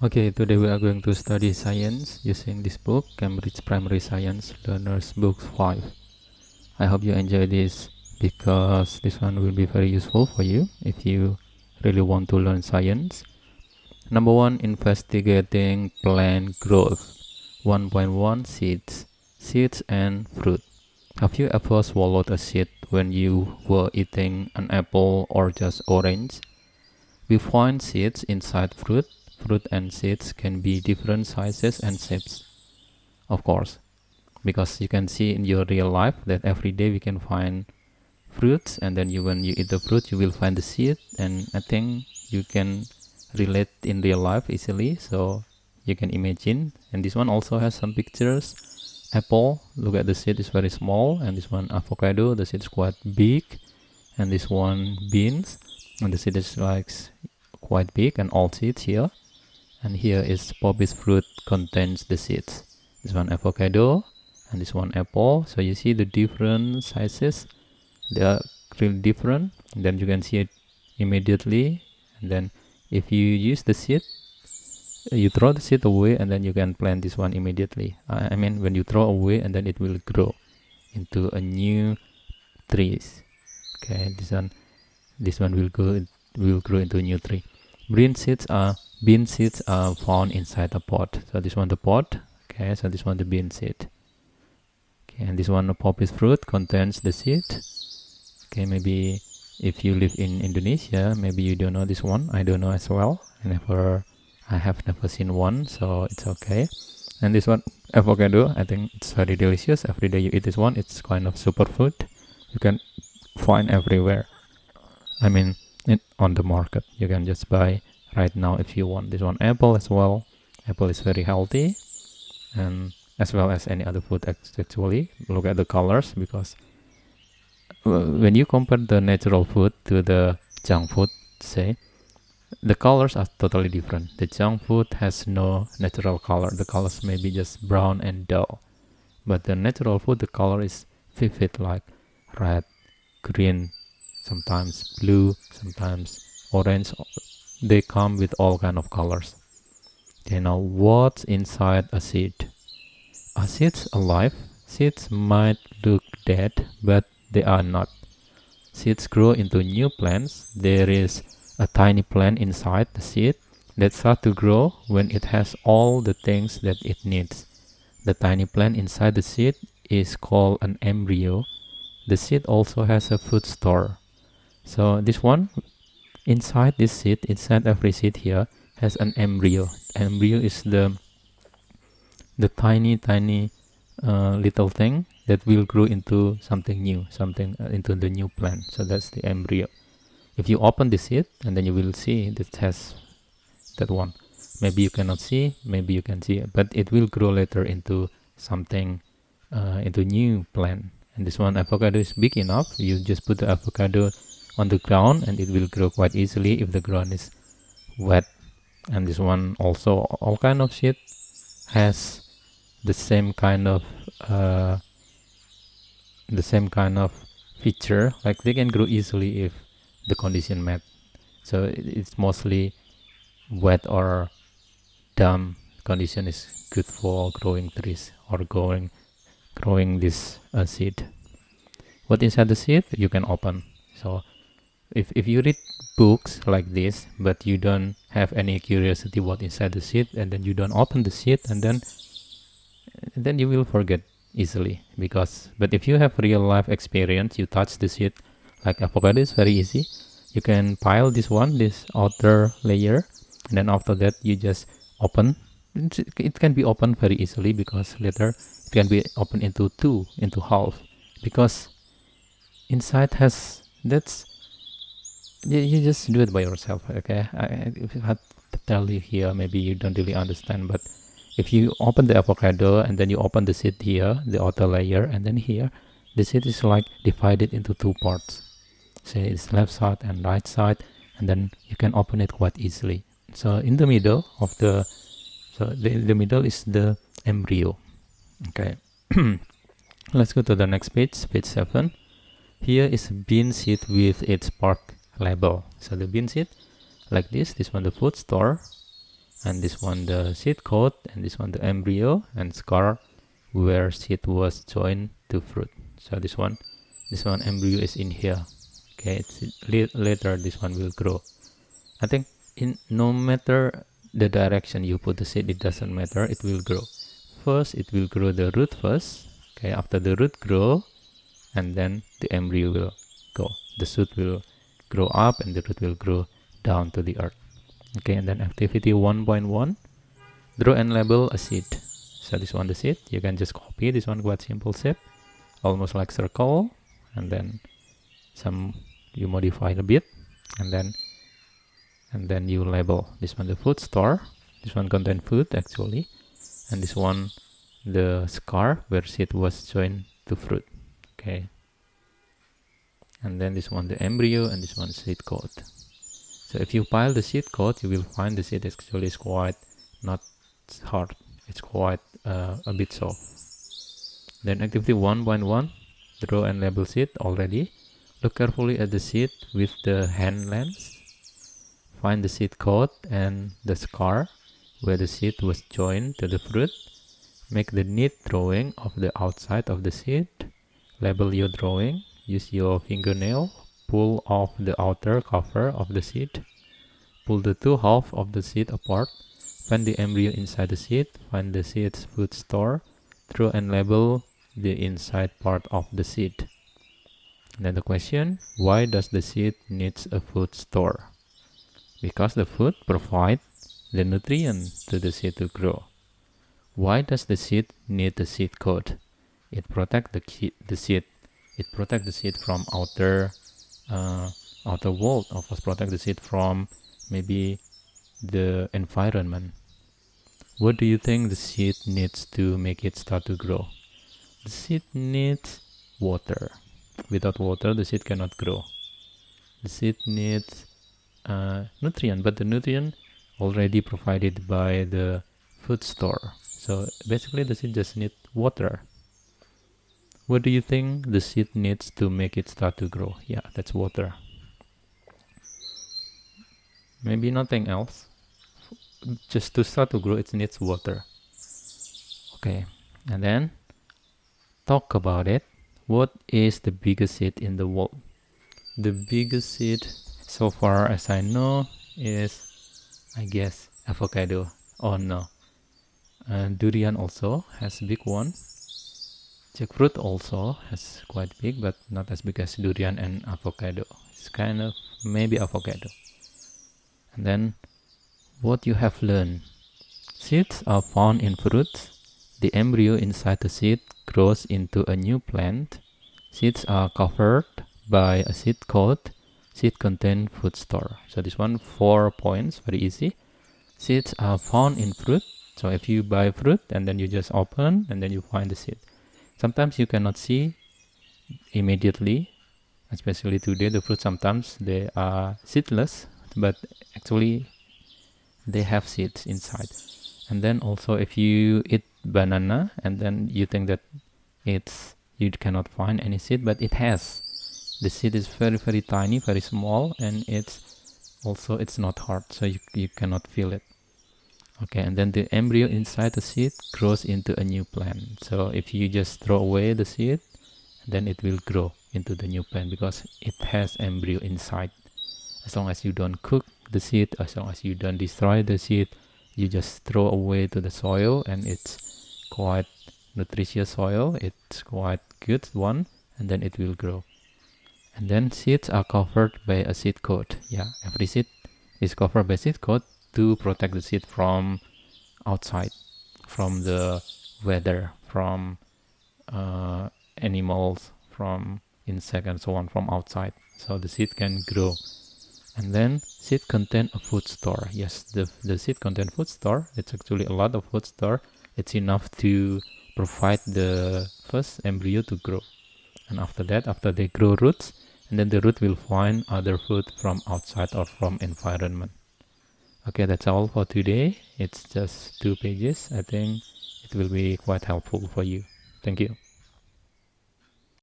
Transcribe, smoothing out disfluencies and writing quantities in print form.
Okay, today we are going to study science using this book, Cambridge Primary Science Learners Book 5. I hope you enjoy this because this one will be very useful for you if you really want to learn science. Number 1, investigating plant growth. 1.1, seeds. Seeds and fruit. Have you ever swallowed a seed when you were eating an apple or just orange? We find seeds inside fruit. Fruit and seeds can be different sizes and shapes, of course, because you can see in your real life that every day we can find fruits, and then when you eat the fruit, you will find the seed, and I think you can relate in real life easily, so you can imagine. And this one also has some pictures. Apple, look at the seed is very small, and this one avocado, the seed is quite big, and this one beans, and the seed is like quite big, and all seeds here. And here is poppy's fruit contains the seeds. This one avocado and this one apple. So you see the different sizes, they are really different. And then you can see it immediately. And then if you use the seed, you throw the seed away, and then you can plant this one immediately. I mean, when you throw away, and then it will grow into a new trees. Okay, this one will grow into a new tree. Bean seeds are found inside a pot. So this one the pot. Okay, so this one the bean seed. Okay, and this one the poppy's fruit contains the seed. Okay, maybe if you live in Indonesia, maybe you don't know this one. I don't know as well. I have never seen one, so it's okay. And this one avocado, I think it's very delicious. Every day you eat this one, it's kind of superfood. You can find everywhere. I mean, on the market, you can just buy right now if you want. This one apple as well. Apple is very healthy, and as well as any other food. Actually, look at the colors, because when you compare the natural food to the junk food, say, the colors are totally different. The junk food has no natural color. The colors may be just brown and dull, but the natural food, the color is vivid, like red, green, sometimes blue, sometimes orange. They come with all kind of colors. Okay, now what's inside a seed? Are seeds alive? Seeds might look dead, but they are not. Seeds grow into new plants. There is a tiny plant inside the seed that starts to grow when it has all the things that it needs. The tiny plant inside the seed is called an embryo. The seed also has a food store. So this one, inside this seed, inside every seed here, has an embryo. Embryo is the tiny little thing that will grow into something new, something into the new plant. So that's the embryo. If you open the seed, and then you will see this has that one. Maybe you cannot see, maybe you can see, but it will grow later into something, into new plant. And this one avocado is big enough. You just put the avocado on the ground, and it will grow quite easily if the ground is wet. And this one also, all kind of seed has the same kind of feature, like they can grow easily if the condition met. So it's mostly wet or damp condition is good for growing trees or growing this seed. What inside the seed you can open. So if you read books like this, but you don't have any curiosity what inside the seed, and then you don't open the seed, and then you will forget easily. But if you have real life experience, you touch the seed, like avocado is very easy. You can pile this outer layer, and then after that you just open. It can be opened very easily, because later it can be opened into half, because inside has that's you just do it by yourself. Okay, if I had to tell you here, maybe you don't really understand, but if you open the avocado and then you open the seed here, the outer layer, and then here, the seed is like divided into two parts. Say it's left side and right side, and then you can open it quite easily. So in the middle of the middle is the embryo. Okay, let's go to the next page 7. Here is a bean seed with its part label. So the bean seed, like this one the food store, and this one the seed coat, and this one the embryo and scar where seed was joined to fruit. So this one embryo is in here. Okay, it's later this one will grow. I think no matter the direction you put the seed, it doesn't matter, it will grow. First it will grow the root first. Okay, after the root grow, and then the embryo will go. The shoot will grow up and the root will grow down to the earth. Okay, and then activity 1.1, draw and label a seed. So this one the seed, you can just copy this one, quite simple shape, almost like circle, and then you modify it a bit, and then you label. This one the food store, this one contain food actually, and this one the scar where seed was joined to fruit. Okay, and then this one the embryo, and this one seed coat. So if you pile the seed coat, you will find the seed actually is quite not hard, it's quite a bit soft. Then activity 1.1, draw and label seed already. Look carefully at the seed with the hand lens. Find the seed coat and the scar where the seed was joined to the fruit. Make the neat drawing of the outside of the seed. Label your drawing. Use your fingernail. Pull off the outer cover of the seed. Pull the two halves of the seed apart. Find the embryo inside the seed. Find the seed's food store. Draw and label the inside part of the seed. And then the question, why does the seed needs a food store? Because the food provides the nutrient to the seed to grow. Why does the seed need the seed coat? It protects the seed. It protects the seed from outer world. Of course, protect the seed from maybe the environment. What do you think the seed needs to make it start to grow? The seed needs water. Without water, the seed cannot grow. The seed needs nutrient, but the nutrient already provided by the food store. So basically the seed just needs water. What do you think the seed needs to make it start to grow? Yeah, that's water. Maybe nothing else. Just to start to grow, it needs water. Okay, and then talk about it. What is the biggest seed in the world? The biggest seed, so far as I know, is, I guess, avocado. Oh no. Durian also has a big one. Jackfruit also has quite big, but not as big as durian and avocado. It's kind of maybe avocado. And then what you have learned. Seeds are found in fruits. The embryo inside the seed grows into a new plant. Seeds are covered by a seed coat. Seed contain food store. So this one 4 points, very easy. Seeds are found in fruit. So if you buy fruit and then you just open and then you find the seed. Sometimes you cannot see immediately, especially today the fruit sometimes they are seedless, but actually they have seeds inside. And then also if you eat banana and then you think that you cannot find any seed, but it has. The seed is very, very tiny, very small, and it's not hard, so you cannot feel it. Okay, and then the embryo inside the seed grows into a new plant. So if you just throw away the seed, then it will grow into the new plant because it has embryo inside. As long as you don't cook the seed, as long as you don't destroy the seed, you just throw away to the soil, and it's quite nutritious soil. It's quite good one, and then it will grow. And then seeds are covered by a seed coat. Yeah, every seed is covered by seed coat to protect the seed from outside, from the weather, from animals, from insects and so on, from outside. So the seed can grow. And then seed contain a food store. Yes, the seed contain food store. It's actually a lot of food store. It's enough to provide the first embryo to grow. And after that, after they grow roots, and then the root will find other food from outside or from environment. Okay, that's all for today. It's just 2 pages. I think it will be quite helpful for you. Thank you.